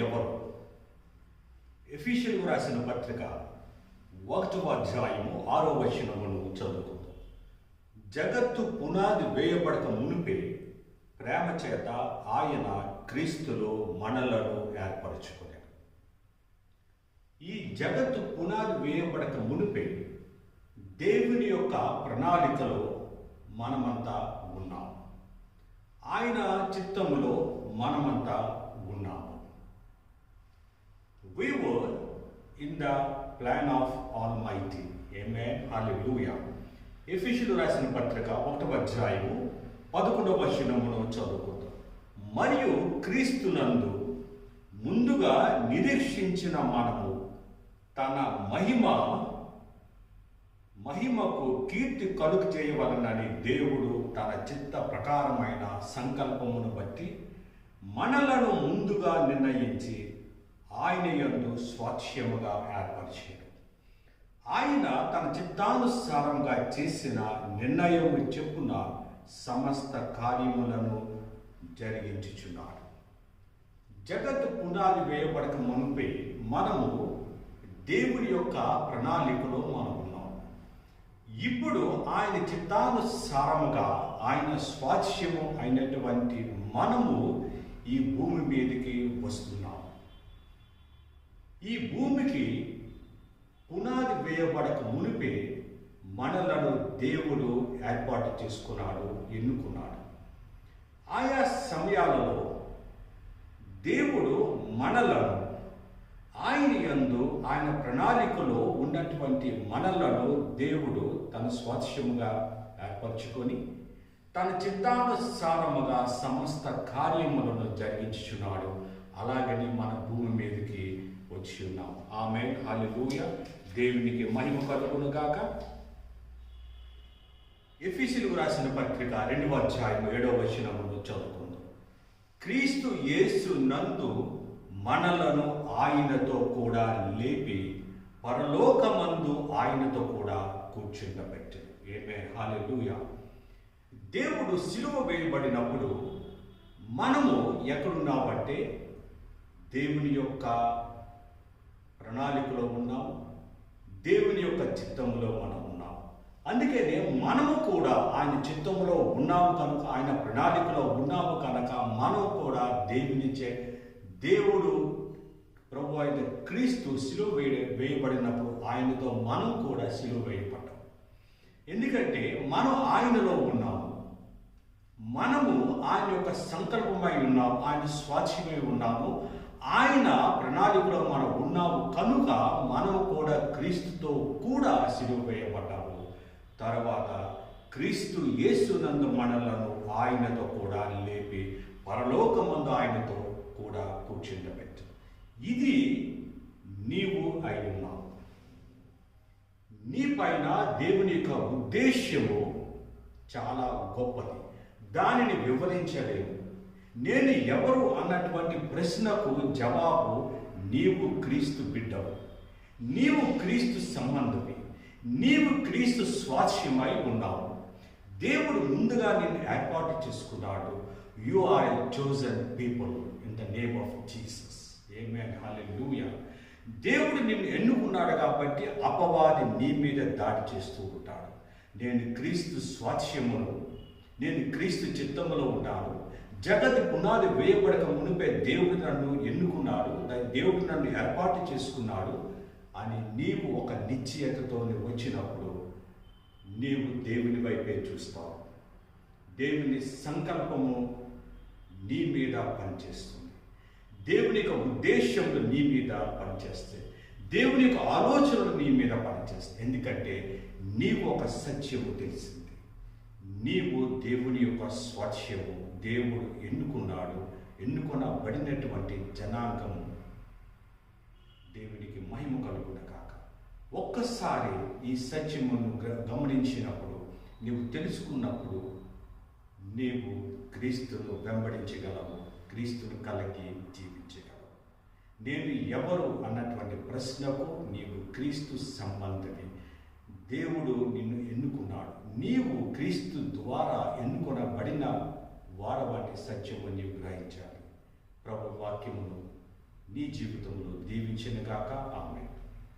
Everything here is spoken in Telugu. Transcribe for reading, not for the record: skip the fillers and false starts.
ఎవరు? ఎఫెసీయులకు రాసిన పత్రిక 1వ అధ్యాయము 6వ వచనమును చదువుకుందాం. జగత్తు పునాది వేయబడక మునిపే ప్రేమ చేత ఆయన క్రీస్తులో మనలను ఏర్పరచుకున్నాడు. ఈ జగత్తు పునాది వేయబడక మునిపే దేవుని యొక్క ప్రణాళికలో మనమంతా ఉన్నాము. ఆయన చిత్తములో మనమంతా ఉన్నాము. We were in the plan of Almighty. Amen. Hallelujah. ఎఫెసీయులకు రాసిన పత్రిక 1వ అధ్యాయము 11వ వచనమును చదువుకుందాం. మరియు క్రీస్తునందు ముందుగా నిరీక్షించిన మనము తన మహిమకు కీర్తి కలుగు చేయవలనని దేవుడు తన చిత్త ప్రకారమైన సంకల్పమును బట్టి మనలను ముందుగా నిర్ణయించి ఆయన యందు స్వాస్థ్యముగా ఏర్పరిచాడు. ఆయన తన చిత్తానుసారంగా చేసిన నిర్ణయము చెప్పున సమస్త కార్యములను జరిగించుచున్నాడు. జగత్తు పునాది వేయబడక మునుపే మనము దేవుని యొక్క ప్రణాళికలో మనం ఉన్నాం. ఇప్పుడు ఆయన చిత్తానుసారముగా ఆయన స్వాస్థ్యము అయినటువంటి మనము ఈ భూమి మీదకి వస్తున్నాం. ఈ భూమికి పునాది వేయబడక మునిపే మనలను దేవుడు ఏర్పాటు చేసుకున్నాడు, ఎన్నుకున్నాడు. ఆయా సమయాలలో దేవుడు మనలను ఆయన యందు ఆయన ప్రణాళికలో ఉన్నటువంటి మనలను దేవుడు తన స్వాస్థ్యముగా ఏర్పరచుకొని తన చిత్తానుసారముగా సమస్త కార్యములను జరిగించుచున్నాడు. అలాగని మన భూమి మీదకి వచ్చి ఉన్నాం. ఆమేన్. హల్లెలూయా. దేవునికి మహిమ కలుగును గాక. ఎఫెసీయులకు రాసిన పత్రిక 2వ అధ్యాయం 7వ వచనమును చదువుకుందాం. క్రీస్తు యేసు నందు మనలను ఆయనతో కూడా లేపి పరలోకమందు ఆయనతో కూడా కూర్చుండబెట్టాడు. ఆమేన్. హల్లెలూయా. దేవుడు సిలువ వేయబడినప్పుడు మనము ఎక్కడున్నామంటే దేవుని యొక్క ప్రణాళికలో ఉన్నాము, దేవుని యొక్క చిత్తంలో మనం ఉన్నాము. అందుకనే మనము కూడా ఆయన చిత్తంలో ఉన్నాము కనుక, ఆయన ప్రణాళికలో ఉన్నాము కనుక మనం కూడా దేవుడు ప్రభు అయిన క్రీస్తు సిలువ వేయబడినప్పుడు ఆయనతో మనం కూడా సిలువ వేయబడ్డాం. ఎందుకంటే మనం ఆయనలో ఉన్నాము, మనము ఆయన యొక్క సంకల్పమై ఉన్నాము, ఆయన స్వాస్థ్యమై ఉన్నాము, ఆయన ప్రణాళికలో మనం ఉన్నాము కనుక మనం కూడా క్రీస్తుతో కూడా సిలువ వేయబడ్డాము. తర్వాత క్రీస్తు యేసునందు మనలను ఆయనతో కూడా లేపి పరలోకమందు ఆయనతో కూడా కూర్చుండబెట్టు. ఇది నీవు అయి ఉన్నావు. నీ పైన దేవుని యొక్క ఉద్దేశ్యము చాలా గొప్పది, దానిని వివరించలేము. నేను ఎవరు అన్నటువంటి ప్రశ్నకు జవాబు నీవు క్రీస్తు బిడ్డవు, నీవు క్రీస్తు సంబంధమే, నీవు క్రీస్తు స్వాస్థ్యమై ఉన్నావు. దేవుడు ముందుగా నిన్ను ఏర్పాటు చేసుకున్నాడు. You are a chosen people in the name of Jesus. Amen. Hallelujah. దేవుడు నిన్ను ఎన్నుకున్నాడు కాబట్టి అపవాది నీ మీద దాడి చేస్తూ ఉంటాడు. నేను క్రీస్తు స్వాస్థ్యమును, నేను క్రీస్తు చిత్తములో ఉన్నాను, జగత్ పునాది వేయబడక మునిపే దేవుడు నన్ను ఎన్నుకున్నాడు, దేవుడు నన్ను ఏర్పాటు చేసుకున్నాడు అని నీవు ఒక నిశ్చయతతో వచ్చినప్పుడు నీవు దేవుని వైపే చూస్తావు. దేవుని సంకల్పము నీ మీద పనిచేస్తుంది, దేవుని యొక్క ఉద్దేశములు నీ మీద పనిచేస్తాయి, దేవుని యొక్క ఆలోచనలు నీ మీద పనిచేస్తాయి. ఎందుకంటే నీవు ఒక సత్యము తెలిసింది, నీవు దేవుని యొక్క స్వాస్థ్యము, దేవుడు ఎన్నుకొనబడినటువంటి జనాంగము. దేవునికి మహిమ కలుగును కాక. ఒక్కసారి ఈ సత్యమును గమనించినప్పుడు, నీవు తెలుసుకున్నప్పుడు నీవు క్రీస్తును వెంబడించగలవు, క్రీస్తును కలిగి జీవించగలవు. నేను ఎవరు అన్నటువంటి ప్రశ్నకు నీవు క్రీస్తు సంబంధిని. దేవుడు నిన్ను ఎన్నుకున్నాడు, నీవు క్రీస్తు ద్వారా ఎన్నుకొనబడిన వారవాటి సత్యము నీవు గ్రహించాలి. ప్రభు వాక్యమును నీ జీవితంలో దీవించిన గాక. ఆమేన్.